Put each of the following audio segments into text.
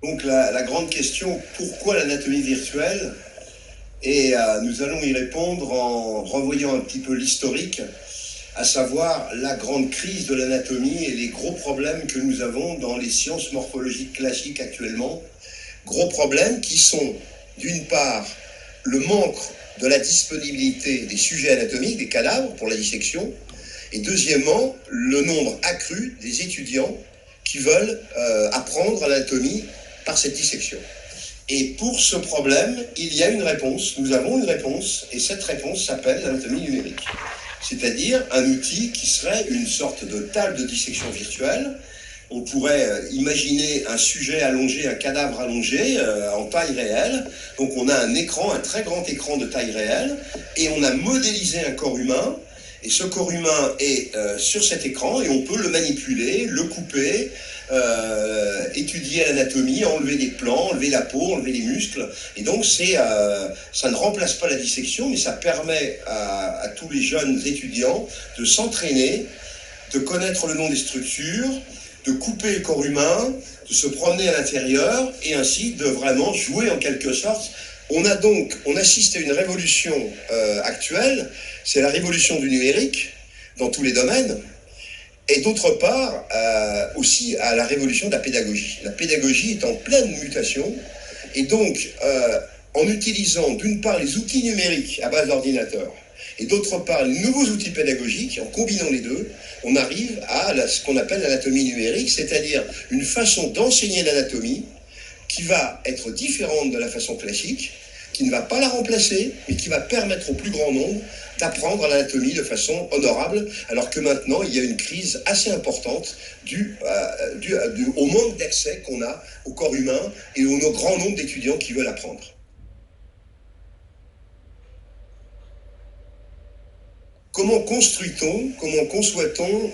Donc la grande question, pourquoi l'anatomie virtuelle? Et nous allons y répondre en revoyant un petit peu l'historique, à savoir la grande crise de l'anatomie et les gros problèmes que nous avons dans les sciences morphologiques classiques actuellement. Gros problèmes qui sont, d'une part, le manque de la disponibilité des sujets anatomiques, des cadavres pour la dissection, et deuxièmement, le nombre accru des étudiants qui veulent apprendre l'anatomie par cette dissection. Et pour ce problème, il y a une réponse, nous avons une réponse, et cette réponse s'appelle l'anatomie numérique. C'est-à-dire un outil qui serait une sorte de table de dissection virtuelle. On pourrait imaginer un sujet allongé, un cadavre allongé en taille réelle. Donc on a un écran, un très grand écran de taille réelle, et on a modélisé un corps humain. Et ce corps humain est sur cet écran et on peut le manipuler, le couper, étudier l'anatomie, enlever des plans, enlever la peau, enlever les muscles. Et donc ça ne remplace pas la dissection, mais ça permet à tous les jeunes étudiants de s'entraîner, de connaître le nom des structures, de couper le corps humain, de se promener à l'intérieur et ainsi de vraiment jouer en quelque sorte. On assiste à une révolution actuelle, c'est la révolution du numérique dans tous les domaines, et d'autre part aussi à la révolution de la pédagogie. La pédagogie est en pleine mutation, et donc en utilisant d'une part les outils numériques à base d'ordinateur, et d'autre part les nouveaux outils pédagogiques, en combinant les deux, on arrive à ce qu'on appelle l'anatomie numérique, c'est-à-dire une façon d'enseigner l'anatomie qui va être différente de la façon classique, qui ne va pas la remplacer, mais qui va permettre au plus grand nombre d'apprendre l'anatomie de façon honorable, alors que maintenant, il y a une crise assez importante au manque d'accès qu'on a au corps humain et au grand nombre d'étudiants qui veulent apprendre. Comment construit-on, comment conçoit-on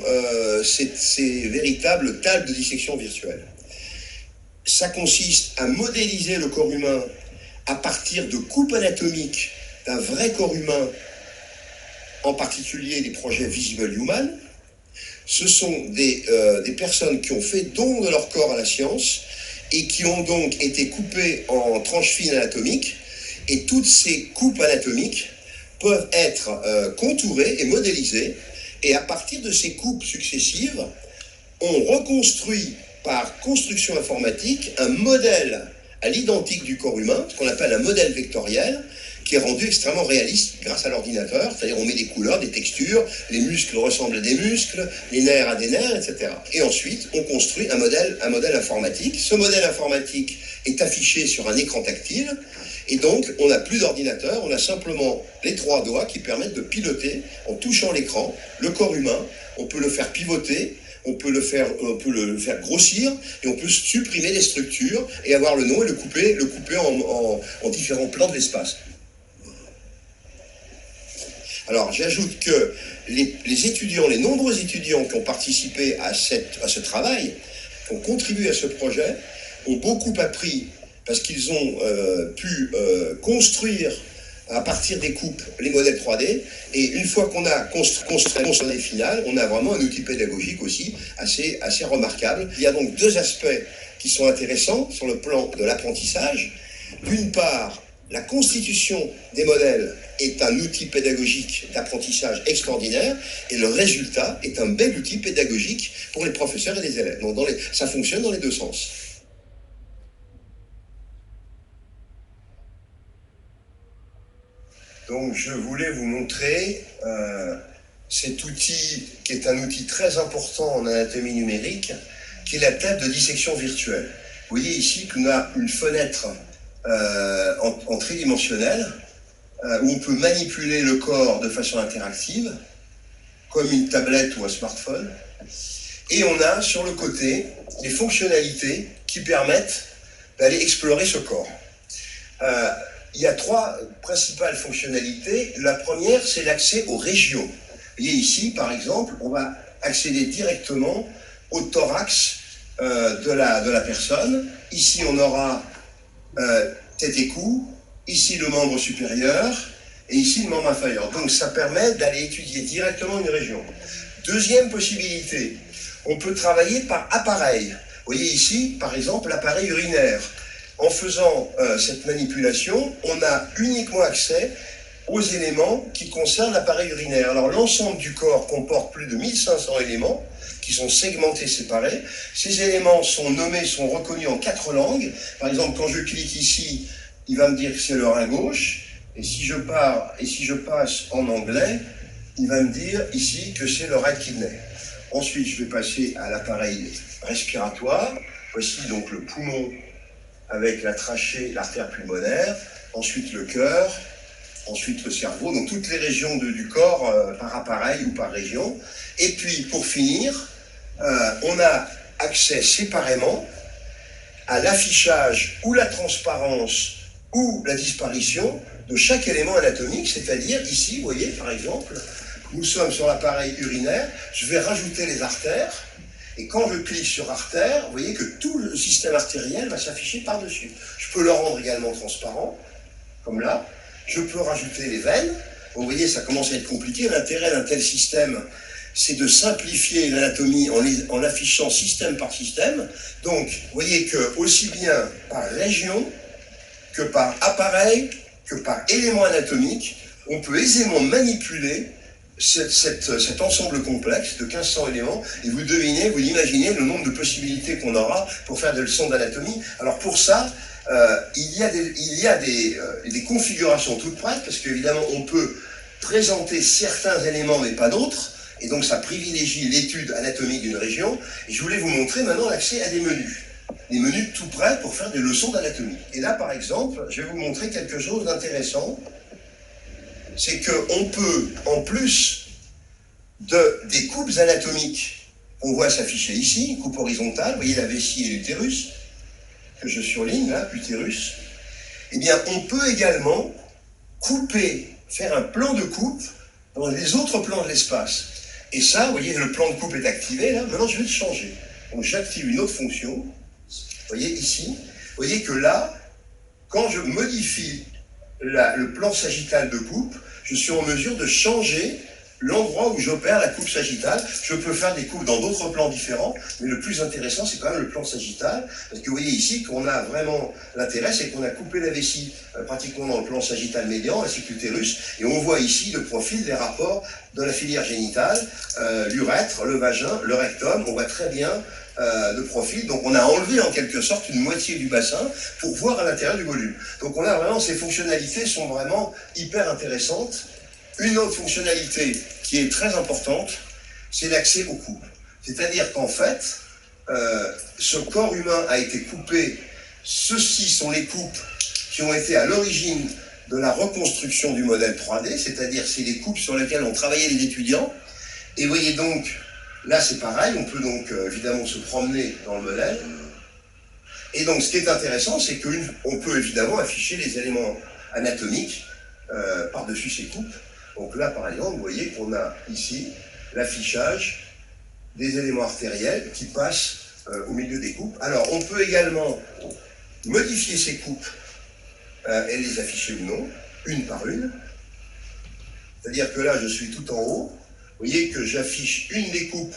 ces véritables tables de dissection virtuelle? Ça consiste à modéliser le corps humain à partir de coupes anatomiques d'un vrai corps humain, en particulier des projets Visible Human. Ce sont des personnes qui ont fait don de leur corps à la science et qui ont donc été coupées en tranches fines anatomiques. Et toutes ces coupes anatomiques peuvent être contourées et modélisées. Et à partir de ces coupes successives, on reconstruit par construction informatique un modèle à l'identique du corps humain, ce qu'on appelle un modèle vectoriel, qui est rendu extrêmement réaliste grâce à l'ordinateur, c'est-à-dire on met des couleurs, des textures, les muscles ressemblent à des muscles, les nerfs à des nerfs, etc. Et ensuite, on construit un modèle informatique. Ce modèle informatique est affiché sur un écran tactile, et donc on n'a plus d'ordinateur, on a simplement les 3 doigts qui permettent de piloter, en touchant l'écran, le corps humain. On peut le faire pivoter, on peut le faire grossir, et on peut supprimer les structures et avoir le nom et le couper en différents plans de l'espace. Alors j'ajoute que les étudiants, les nombreux étudiants qui ont participé à ce travail, qui ont contribué à ce projet, ont beaucoup appris parce qu'ils ont pu construire à partir des coupes les modèles 3D, et une fois qu'on a construit le modèle final, on a vraiment un outil pédagogique aussi assez remarquable. Il y a donc 2 aspects qui sont intéressants sur le plan de l'apprentissage. D'une part, la constitution des modèles est un outil pédagogique d'apprentissage extraordinaire, et le résultat est un bel outil pédagogique pour les professeurs et les élèves. Donc ça fonctionne dans les 2 sens. Donc je voulais vous montrer cet outil qui est un outil très important en anatomie numérique, qui est la table de dissection virtuelle. Vous voyez ici qu'on a une fenêtre en tridimensionnel où on peut manipuler le corps de façon interactive, comme une tablette ou un smartphone. Et on a sur le côté des fonctionnalités qui permettent d'aller explorer ce corps. Il y a 3 principales fonctionnalités. La première, c'est l'accès aux régions. Vous voyez ici, par exemple, on va accéder directement au thorax de la personne. Ici, on aura tête et cou, ici le membre supérieur, et ici le membre inférieur. Donc ça permet d'aller étudier directement une région. Deuxième possibilité, on peut travailler par appareil. voyez ici, par exemple, l'appareil urinaire. En faisant cette manipulation, on a uniquement accès aux éléments qui concernent l'appareil urinaire. Alors l'ensemble du corps comporte plus de 1500 éléments qui sont segmentés, séparés. Ces éléments sont nommés, sont reconnus en 4 langues. Par exemple, quand je clique ici, il va me dire que c'est le rein gauche. Et si je passe en anglais, il va me dire ici que c'est le right kidney. Ensuite, je vais passer à l'appareil respiratoire. Voici donc le poumon avec la trachée, l'artère pulmonaire. Ensuite, le cœur. Ensuite, le cerveau. Donc, toutes les régions du corps par appareil ou par région. Et puis, pour finir, on a accès séparément à l'affichage ou la transparence ou la disparition de chaque élément anatomique, c'est-à-dire ici, vous voyez, par exemple, nous sommes sur l'appareil urinaire, je vais rajouter les artères, et quand je clique sur artère, vous voyez que tout le système artériel va s'afficher par-dessus. Je peux le rendre également transparent, comme là. Je peux rajouter les veines. Vous voyez, ça commence à être compliqué. L'intérêt d'un tel système, c'est de simplifier l'anatomie en affichant système par système. Donc, vous voyez que aussi bien par région que par appareil, que par élément anatomique, on peut aisément manipuler cet ensemble complexe de 1500 éléments, et vous devinez, vous imaginez le nombre de possibilités qu'on aura pour faire des leçons d'anatomie. Alors pour ça, il y a des configurations toutes prêtes, parce qu'évidemment on peut présenter certains éléments mais pas d'autres, et donc ça privilégie l'étude anatomique d'une région. Et je voulais vous montrer maintenant l'accès à des menus tout prêts pour faire des leçons d'anatomie. Et là par exemple, je vais vous montrer quelque chose d'intéressant. C'est qu'on peut, en plus des coupes anatomiques, on voit s'afficher ici, une coupe horizontale, vous voyez la vessie et l'utérus, que je surligne là, l'utérus, eh bien on peut également couper, faire un plan de coupe dans les autres plans de l'espace. Et ça, vous voyez, le plan de coupe est activé là, maintenant je vais le changer. Donc j'active une autre fonction, vous voyez ici, vous voyez que là, quand je modifie le plan sagittal de coupe, je suis en mesure de changer l'endroit où j'opère la coupe sagittale. Je peux faire des coupes dans d'autres plans différents, mais le plus intéressant, c'est quand même le plan sagittal, parce que vous voyez ici qu'on a vraiment l'intérêt, c'est qu'on a coupé la vessie pratiquement dans le plan sagittal médian, ainsi que l'utérus, et on voit ici de profil les rapports de la filière génitale, l'urètre, le vagin, le rectum, on voit très bien de profil. Donc on a enlevé en quelque sorte une moitié du bassin pour voir à l'intérieur du volume. Donc on a vraiment, ces fonctionnalités sont vraiment hyper intéressantes. Une autre fonctionnalité qui est très importante, c'est l'accès aux coupes. C'est-à-dire qu'en fait, ce corps humain a été coupé. Ceci sont les coupes qui ont été à l'origine de la reconstruction du modèle 3D, c'est-à-dire c'est les coupes sur lesquelles ont travaillé les étudiants. Et vous voyez donc, là c'est pareil, on peut donc évidemment se promener dans le modèle. Et donc ce qui est intéressant, c'est qu'on peut évidemment afficher les éléments anatomiques par-dessus ces coupes. Donc là par exemple, vous voyez qu'on a ici l'affichage des éléments artériels qui passent au milieu des coupes. Alors on peut également modifier ces coupes et les afficher ou non, une par une. C'est-à-dire que là je suis tout en haut. Vous voyez que j'affiche une des coupes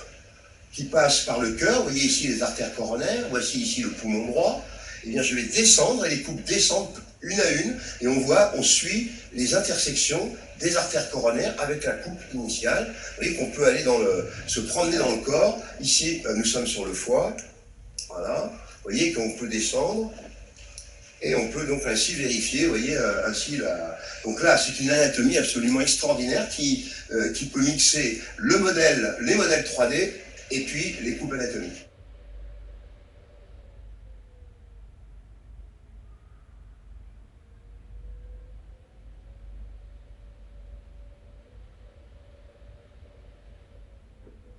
qui passe par le cœur. Vous voyez ici les artères coronaires, voici ici le poumon droit. Eh bien, je vais descendre et les coupes descendent une à une et on suit les intersections des artères coronaires avec la coupe initiale. Vous voyez qu'on peut aller se promener dans le corps. Ici, nous sommes sur le foie. Voilà. Vous voyez qu'on peut descendre et on peut donc ainsi vérifier, vous voyez, ainsi donc là, c'est une anatomie absolument extraordinaire qui peut mixer les modèles 3D et puis les coupes anatomiques.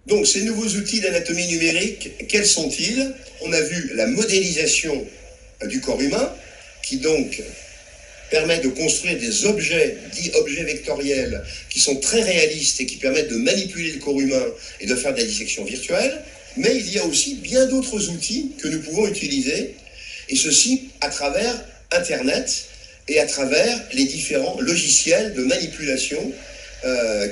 Donc ces nouveaux outils d'anatomie numérique, quels sont-ils? On a vu la modélisation du corps humain, qui donc permet de construire des objets, dits objets vectoriels, qui sont très réalistes et qui permettent de manipuler le corps humain et de faire de la dissection virtuelle. Mais il y a aussi bien d'autres outils que nous pouvons utiliser, et ceci à travers Internet et à travers les différents logiciels de manipulation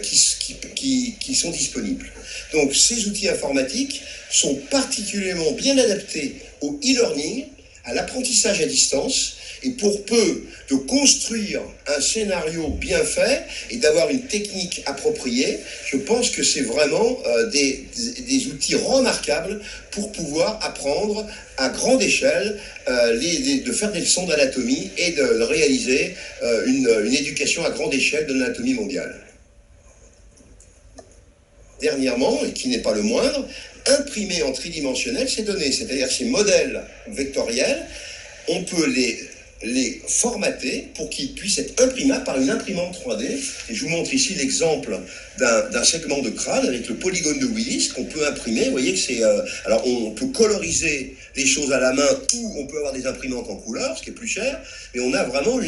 qui sont disponibles. Donc ces outils informatiques sont particulièrement bien adaptés au e-learning, à l'apprentissage à distance, et pour peu de construire un scénario bien fait et d'avoir une technique appropriée, je pense que c'est vraiment des outils remarquables pour pouvoir apprendre à grande échelle, de faire des leçons d'anatomie et de réaliser une éducation à grande échelle de l'anatomie mondiale. Dernièrement, et qui n'est pas le moindre, imprimer en tridimensionnel ces données, c'est-à-dire ces modèles vectoriels, on peut les formater pour qu'ils puissent être imprimables par une imprimante 3D. Et je vous montre ici l'exemple d'un segment de crâne avec le polygone de Willis qu'on peut imprimer. Vous voyez que c'est... alors on peut coloriser les choses à la main ou on peut avoir des imprimantes en couleur, ce qui est plus cher. Mais on a vraiment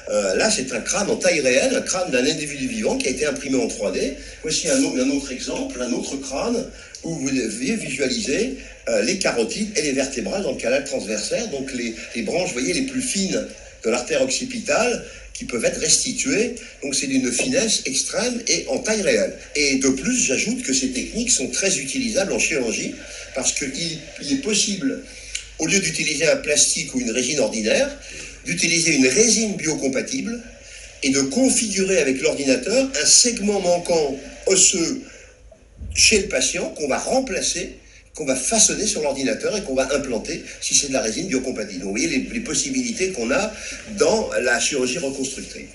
là, c'est un crâne en taille réelle, un crâne d'un individu vivant qui a été imprimé en 3D. Voici un autre exemple, un autre crâne où vous devez visualiser les carotides et les vertébrales dans le canal transversaire, donc les branches, vous voyez, les plus fines de l'artère occipitale qui peuvent être restituées. Donc c'est d'une finesse extrême et en taille réelle. Et de plus, j'ajoute que ces techniques sont très utilisables en chirurgie parce qu'il est possible, au lieu d'utiliser un plastique ou une résine ordinaire, d'utiliser une résine biocompatible et de configurer avec l'ordinateur un segment manquant osseux chez le patient qu'on va remplacer, qu'on va façonner sur l'ordinateur et qu'on va implanter si c'est de la résine biocompatible. Donc vous voyez les possibilités qu'on a dans la chirurgie reconstructive.